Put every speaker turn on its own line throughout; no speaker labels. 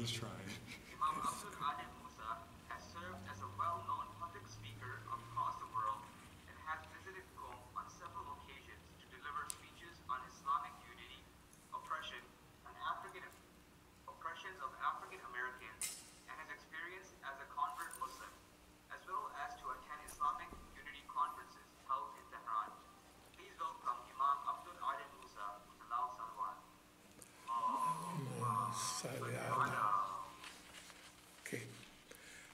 just trying.
Imam Musa has served as a well-known public speaker across the world and has visited Qom on several occasions to deliver speeches on Islamic unity, oppressions of African Americans, and his experience as a convert Muslim, as well as to attend Islamic unity conferences held in Tehran. Please welcome Imam Musa with the loud salawat.
Okay.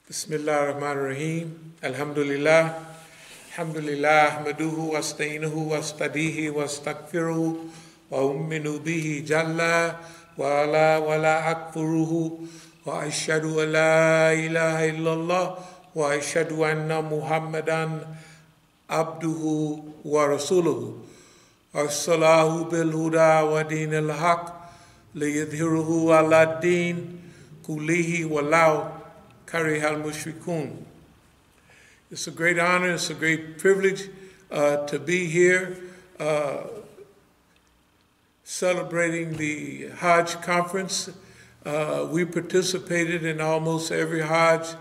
Bismillah ar-Rahman ar-Rahim. Alhamdulillah. Alhamdulillah. Ahmaduhu wa asta'inuhu wa astadihi wa astaghfiruhu wa umminu bihi jalla wa ala wa la akfuruhu wa ashhadu an la ilaha illallah wa ashhadu anna Muhammadan abduhu wa rasuluhu. As-salahu bil huda wa din al-haq liyadhhiruhu ala din kulihi walau karihal mushrikun. It's a great honor, it's a great privilege to be here celebrating the Hajj conference. We participated in almost every Hajj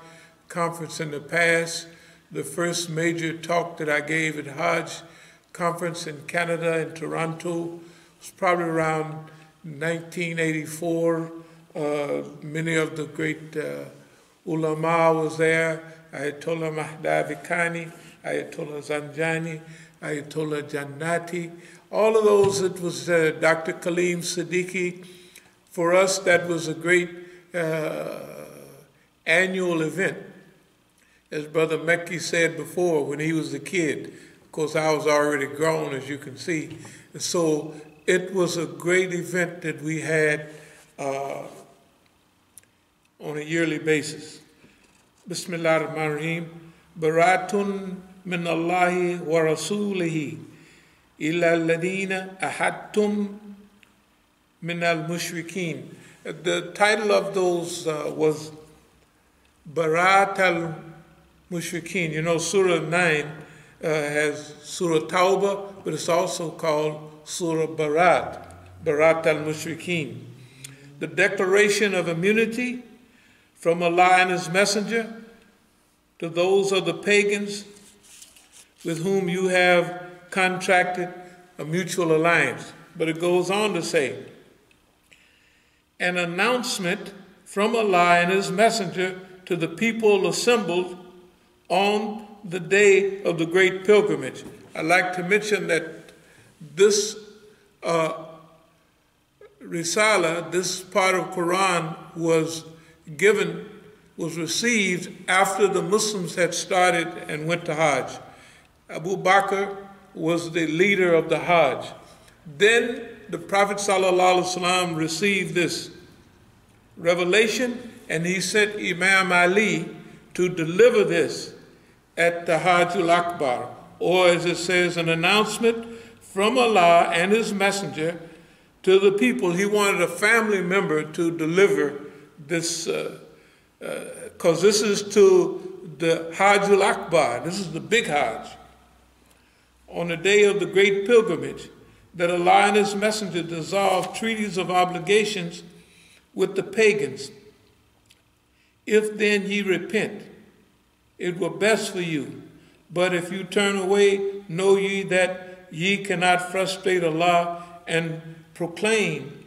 conference in the past. The first major talk that I gave at Hajj conference in Canada, in Toronto, was probably around 1984. Many of the great ulama was there. Ayatollah Mahdavikani, Ayatollah Zanjani, Ayatollah Jannati. All of those, it was Dr. Kaleem Siddiqui. For us, that was a great annual event. As Brother Mekki said before, when he was a kid, of course I was already grown, as you can see. And so it was a great event that we had on a yearly basis. Bismillah ar-Rahman ar-Rahim. Baratun min Allahi wa rasulihi illa alladhina ahadtum min al-mushrikeen. The title of those was Barat al-Mushrikeen. You know, Surah 9 has Surah Tawbah, but it's also called Surah Barat, Barat al-Mushrikeen. The declaration of immunity from Allah and His Messenger to those of the pagans with whom you have contracted a mutual alliance. But it goes on to say, an announcement from Allah and His Messenger to the people assembled on the day of the great pilgrimage. I'd like to mention that this Risala, this part of Quran, was received after the Muslims had started and went to Hajj. Abu Bakr was the leader of the Hajj. Then the Prophet ﷺ received this revelation, and he sent Imam Ali to deliver this at the Hajjul Akbar, or as it says, an announcement from Allah and His Messenger to the people. He wanted a family member to deliver this, because this is to the Hajjul Akbar, this is the big Hajj, on the day of the great pilgrimage, that Allah and His Messenger dissolved treaties of obligations with the pagans. If then ye repent, it were best for you. But if you turn away, know ye that ye cannot frustrate Allah and proclaim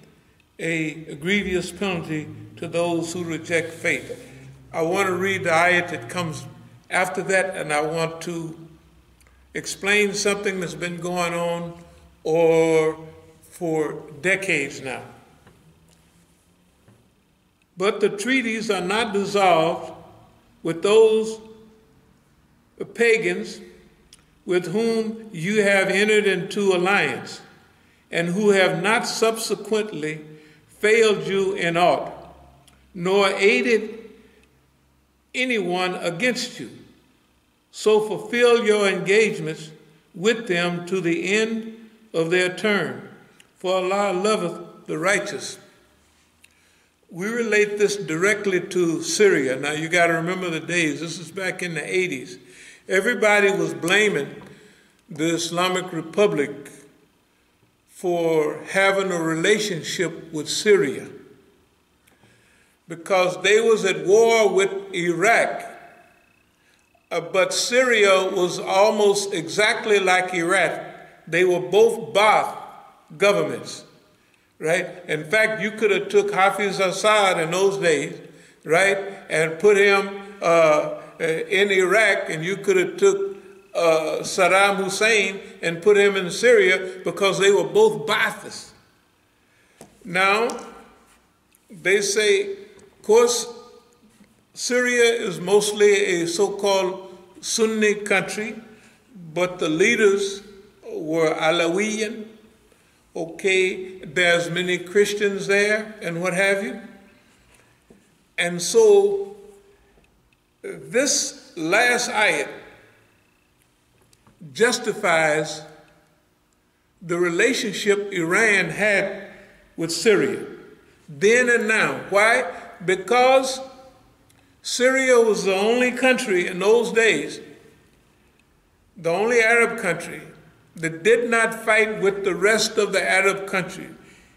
a grievous penalty to those who reject faith. I want to read the ayat that comes after that, and I want to explain something that's been going on for decades now. But the treaties are not dissolved with those pagans with whom you have entered into alliance, and who have not subsequently failed you in aught, nor aided anyone against you. So fulfill your engagements with them to the end of their term, for Allah loveth the righteous. We relate this directly to Syria. Now you got to remember the days. This is back in the 80s. Everybody was blaming the Islamic Republic for having a relationship with Syria. because they was at war with Iraq. But Syria was almost exactly like Iraq. They were both Ba'ath governments, right? In fact, you could have took Hafiz Assad in those days, right, and put him in Iraq, and you could have took Saddam Hussein and put him in Syria, because they were both Ba'athists. Now, they say, of course, Syria is mostly a so-called Sunni country, but the leaders were Alawiyan. Okay, there's many Christians there and what have you. And so this last ayat justifies the relationship Iran had with Syria, then and now. Why? Because Syria was the only country in those days, the only Arab country that did not fight with the rest of the Arab country.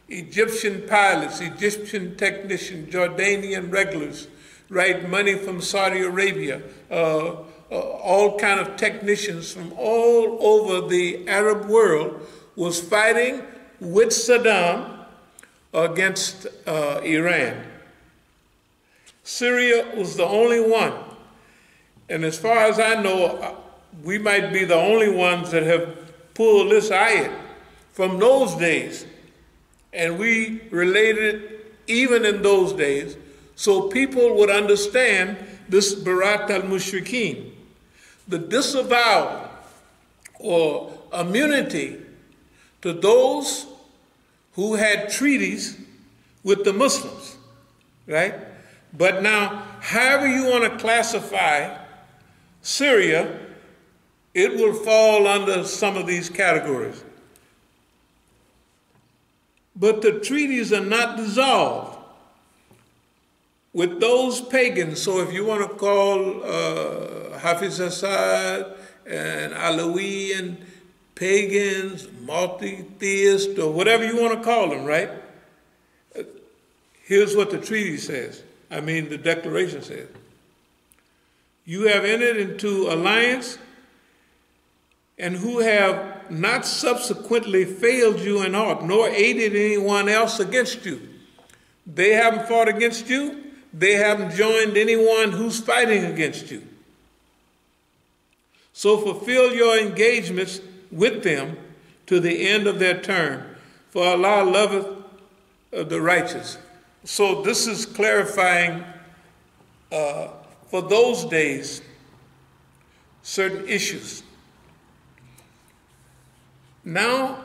Egyptian pilots, Egyptian technicians, Jordanian regulars, right? Money from Saudi Arabia, all kind of technicians from all over the Arab world was fighting with Saddam against Iran. Syria was the only one. And as far as I know, we might be the only ones that have pulled this ayat from those days. And we related it even in those days, so people would understand this Barat al-Mushrikeen, the disavowal or immunity to those who had treaties with the Muslims, right? But now, however you want to classify Syria, it will fall under some of these categories. But the treaties are not dissolved with those pagans. So if you want to call Hafiz Assad and Alawi and pagans, multi-theist, or whatever you want to call them, right? Here's what the treaty says. The declaration says. You have entered into alliance and who have not subsequently failed you in aught, nor aided anyone else against you. They haven't fought against you. They haven't joined anyone who's fighting against you. So fulfill your engagements with them to the end of their term, for Allah loveth the righteous. So this is clarifying for those days certain issues. Now,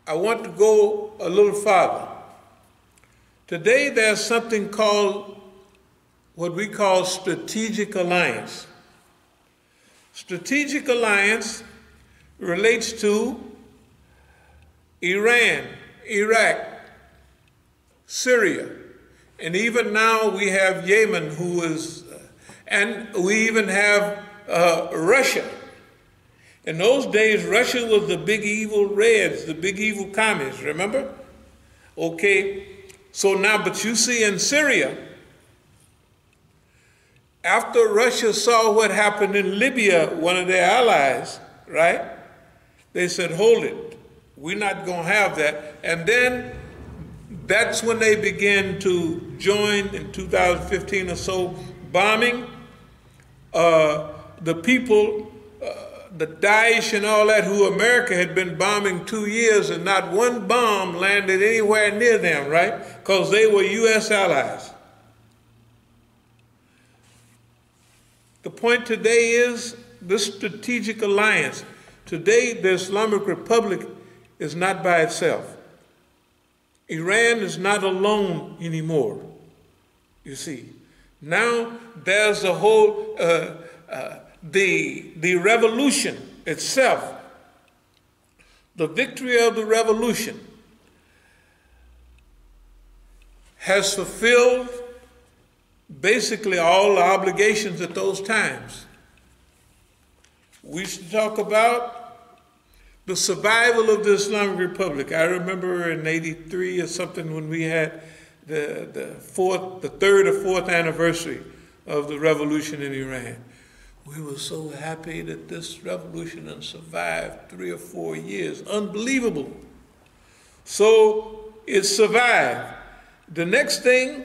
I want to go a little farther. Today, there's something called what we call strategic alliance. Strategic alliance relates to Iran, Iraq, Syria, and even now we have Yemen, and we even have Russia. In those days, Russia was the big evil Reds, the big evil communists, remember? Okay, so now, but you see in Syria, after Russia saw what happened in Libya, one of their allies, right? They said, hold it, we're not going to have that. And then that's when they began to join in 2015 or so, bombing the people, the Daesh and all that, who America had been bombing 2 years, and not one bomb landed anywhere near them, right? Because they were U.S. allies. The point today is this strategic alliance. Today, the Islamic Republic is not by itself. Iran is not alone anymore, you see. Now, there's a whole, the revolution itself, the victory of the revolution has fulfilled basically all the obligations at those times. We should talk about the survival of the Islamic Republic. I remember in '83 or something when we had the third or fourth anniversary of the revolution in Iran. We were so happy that this revolution had survived 3 or 4 years. Unbelievable. So it survived. The next thing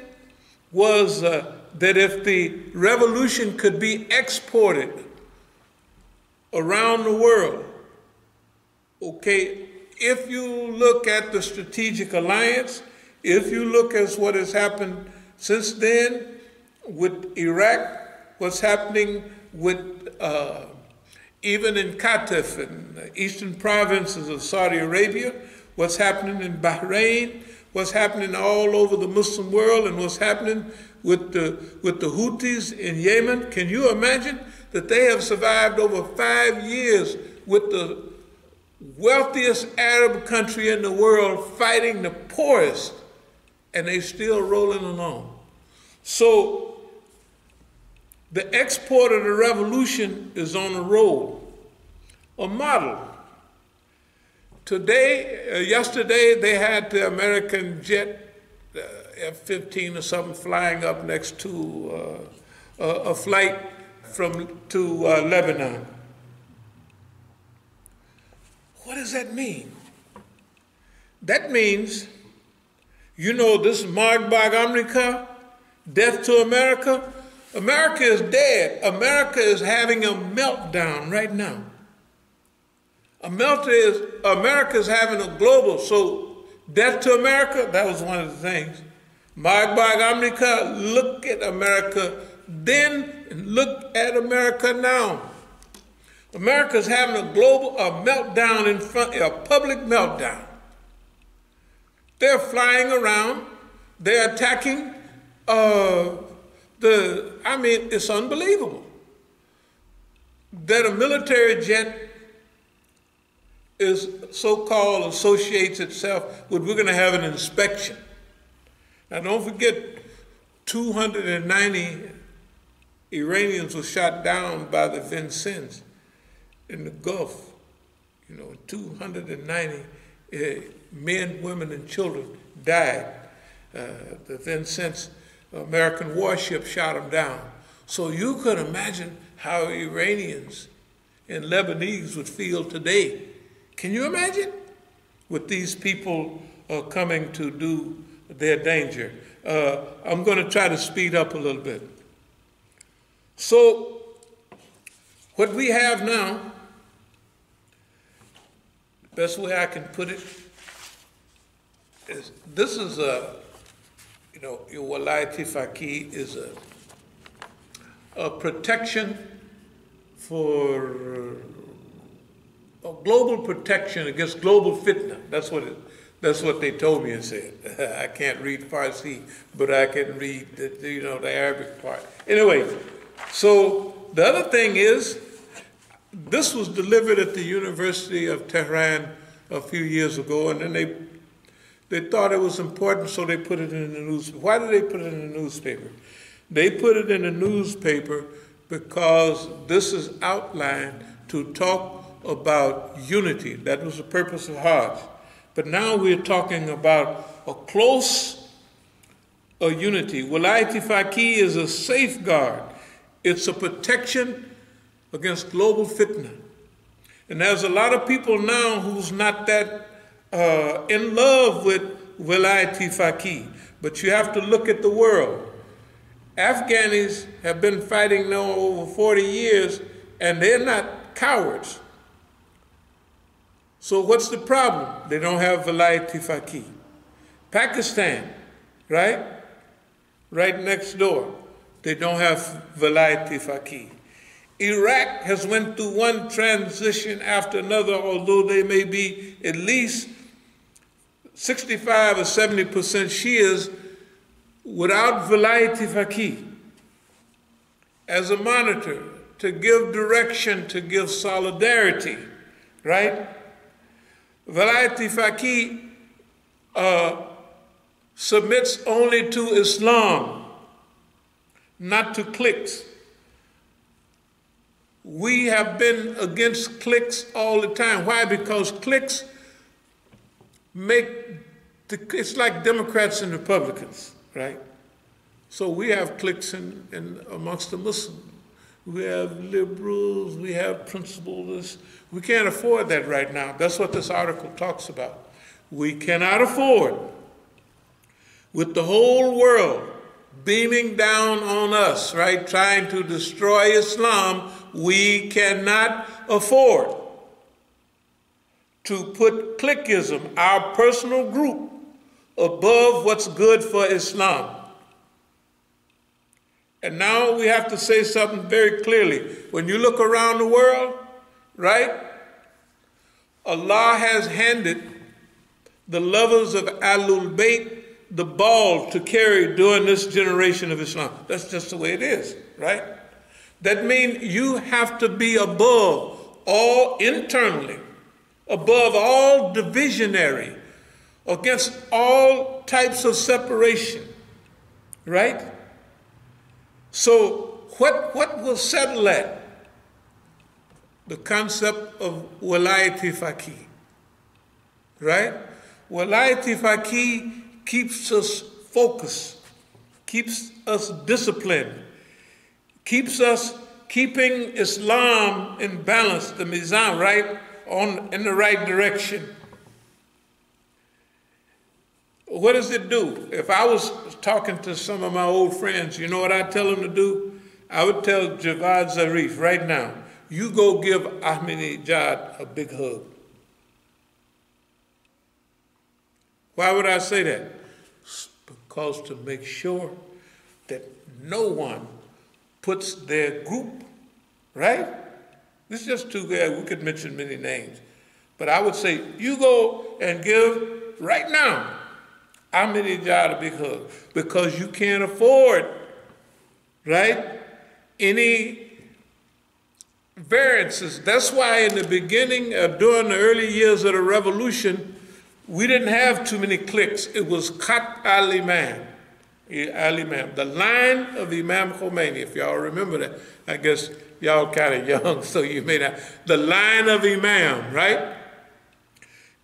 was that if the revolution could be exported around the world, okay, if you look at the strategic alliance, if you look at what has happened since then with Iraq, what's happening with even in Qatif and the eastern provinces of Saudi Arabia, what's happening in Bahrain, what's happening all over the Muslim world, and what's happening with the Houthis in Yemen. Can you imagine that they have survived over 5 years with the wealthiest Arab country in the world fighting the poorest, and they still rolling along? So the export of the revolution is on a roll, a model. Yesterday they had the American jet, F-15 or something, flying up next to a flight to Lebanon. What does that mean? That means, this Magbag America, death to America. America is dead. America is having a meltdown right now. America is having a global, so death to America, that was one of the things. Magbag America, look at America then and look at America now. America's having a meltdown a public meltdown. They're flying around, they're attacking it's unbelievable that a military jet is so-called associates itself with, we're going to have an inspection. Now don't forget, 290 Iranians were shot down by the Vincennes in the Gulf. 290 men, women, and children died. The Vincennes American warship shot them down. So you could imagine how Iranians and Lebanese would feel today. Can you imagine? With these people coming to do their danger. I'm going to try to speed up a little bit. So what we have now, the best way I can put it is, this is your walayati faqih is a protection for a global protection against global fitna. That's what they told me and said. I can't read Farsi, but I can read the Arabic part. Anyway, so the other thing is, this was delivered at the University of Tehran a few years ago, and then they thought it was important, so they put it in the newspaper. Why did they put it in the newspaper? They put it in the newspaper because this is outlined to talk about unity. That was the purpose of Hajj. But now we're talking about a close unity. Walayati faqih is a safeguard. It's a protection against global fitna. And there's a lot of people now who's not that in love with walayati faqih. But you have to look at the world. Afghanis have been fighting now over 40 years, and they're not cowards. So what's the problem? They don't have walayati faqih. Pakistan, right? Right next door, they don't have walayati faqih. Iraq has went through one transition after another, although they may be at least 65 or 70% Shias without walayati faqih as a monitor, to give direction, to give solidarity, right? Walayati faqih submits only to Islam, not to cliques. We have been against cliques all the time. Why? Because cliques make It's like Democrats and Republicans, right? So we have cliques amongst the Muslims. We have liberals, we have principalists. We can't afford that right now. That's what this article talks about. We cannot afford, with the whole world beaming down on us, right, trying to destroy Islam, we cannot afford to put cliquism, our personal group, above what's good for Islam. And now we have to say something very clearly. When you look around the world, right, Allah has handed the lovers of Ahlul Bayt the ball to carry during this generation of Islam. That's just the way it is, right? That means you have to be above all internally, above all divisionary, against all types of separation, right? So what will settle that? The concept of walayati faqih, right? Walayati faqih keeps us focused, keeps us disciplined, keeps us keeping Islam in balance, the mizan, right, in the right direction. What does it do? If I was talking to some of my old friends, you know what I'd tell them to do? I would tell Javad Zarif right now, you go give Ahmadinejad a big hug. Why would I say that? Because to make sure that no one puts their group, right? This is just too good. We could mention many names. But I would say, you go and give right now Ahmadinejad a big hug. Because you can't afford, right, any variances. That's why in the beginning, during the early years of the revolution, we didn't have too many cliques. It was Khat al-Imam, the line of Imam Khomeini, if y'all remember that. I guess y'all kind of young, so you may not. The line of Imam, right?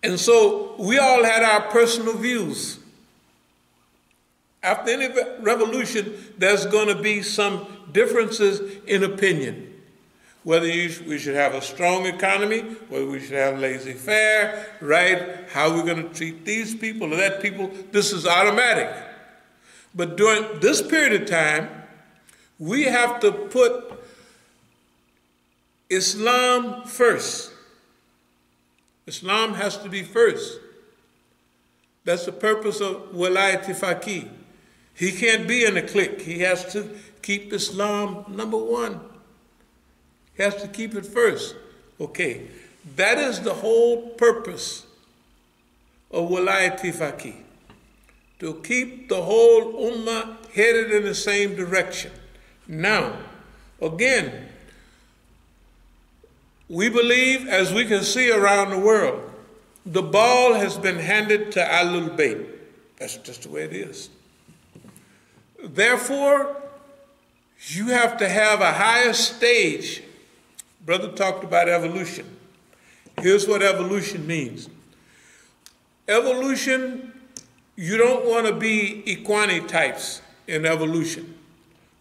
And so we all had our personal views. After any revolution, there's going to be some differences in opinion. Whether we should have a strong economy, whether we should have laissez-faire, right? How we're going to treat these people or that people, this is automatic. But during this period of time, we have to put Islam first. Islam has to be first. That's the purpose of walayati faqih. He can't be in a clique. He has to keep Islam number one. He has to keep it first. Okay, that is the whole purpose of walayati faqih. To keep the whole ummah headed in the same direction. Now, again, we believe, as we can see around the world, the ball has been handed to Ahlul Bayt. That's just the way it is. Therefore, you have to have a higher stage. Brother talked about evolution. Here's what evolution means. Evolution, you don't want to be equine types in evolution.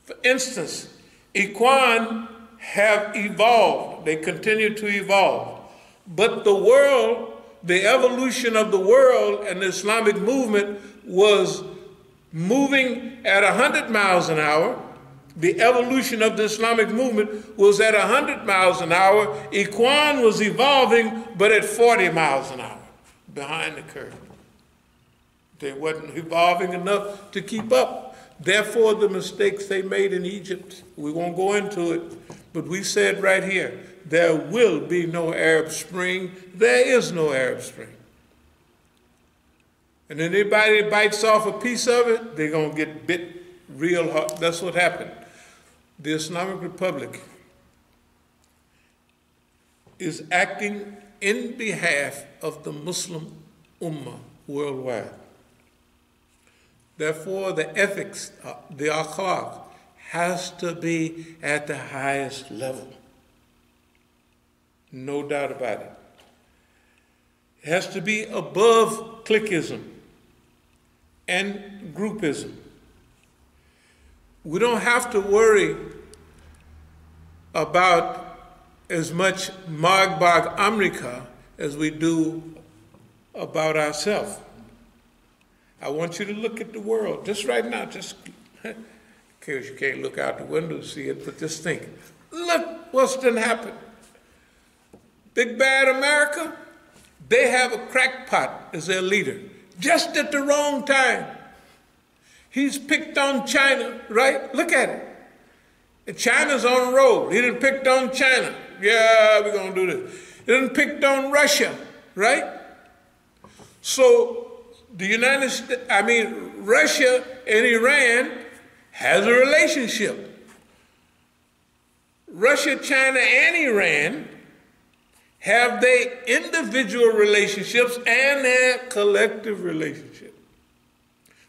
For instance, equine have evolved. They continue to evolve. But the world, the evolution of the world and the Islamic movement was moving at 100 miles an hour. The evolution of the Islamic movement was at 100 miles an hour. Equine was evolving, but at 40 miles an hour, behind the curve. They wasn't evolving enough to keep up. Therefore, the mistakes they made in Egypt, we won't go into it, but we said right here, there will be no Arab Spring. There is no Arab Spring. And anybody that bites off a piece of it, they're going to get bit real hard. That's what happened. The Islamic Republic is acting in behalf of the Muslim Ummah worldwide. Therefore, the ethics, the akhlaq, has to be at the highest level. No doubt about it. It has to be above cliquism. and groupism. We don't have to worry about as much Magbag Amrika as we do about ourselves. I want you to look at the world just right now. Just in case you can't look out the window to see it, but just think. Look what's done happened. Big bad America, they have a crackpot as their leader, just at the wrong time. He's picked on China, right? Look at it. And China's on the road. He done picked on China. Yeah, we're going to do this. He done picked on Russia, right? So the United States, Russia and Iran has a relationship. Russia, China, and Iran have their individual relationships and their collective relationship.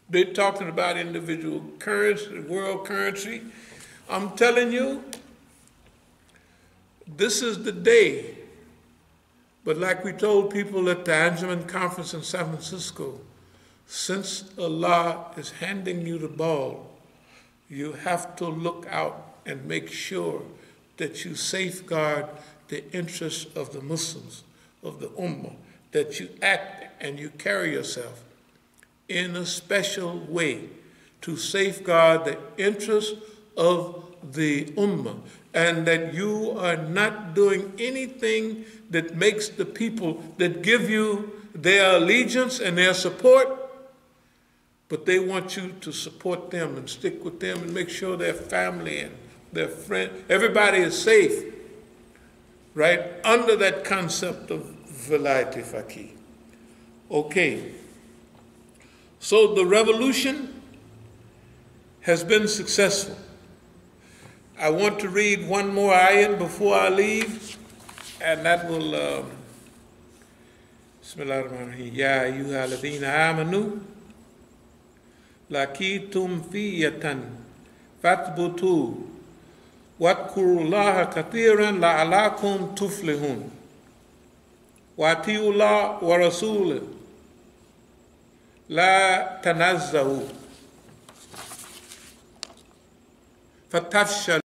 They're talking about individual currency, world currency. I'm telling you, this is the day. But like we told people at the Anjuman conference in San Francisco, since Allah is handing you the ball, you have to look out and make sure that you safeguard the interests of the Muslims, of the Ummah, that you act and you carry yourself in a special way to safeguard the interests of the Ummah, and that you are not doing anything that makes the people that give you their allegiance and their support, but they want you to support them and stick with them and make sure their family and their friend, everybody is safe, right, under that concept of Vilayat Faqih. Okay, so the revolution has been successful. I want to read one more ayat before I leave, and that will, Bismillahirrahmanirrahim. Ya ayyuha alladhina amanu, laqitum fiyatan fathbutu wadhkurullaha kathiran la'alakum tuflihun wa ati'ullaha wa rasulahu la tanazzahu fatafshal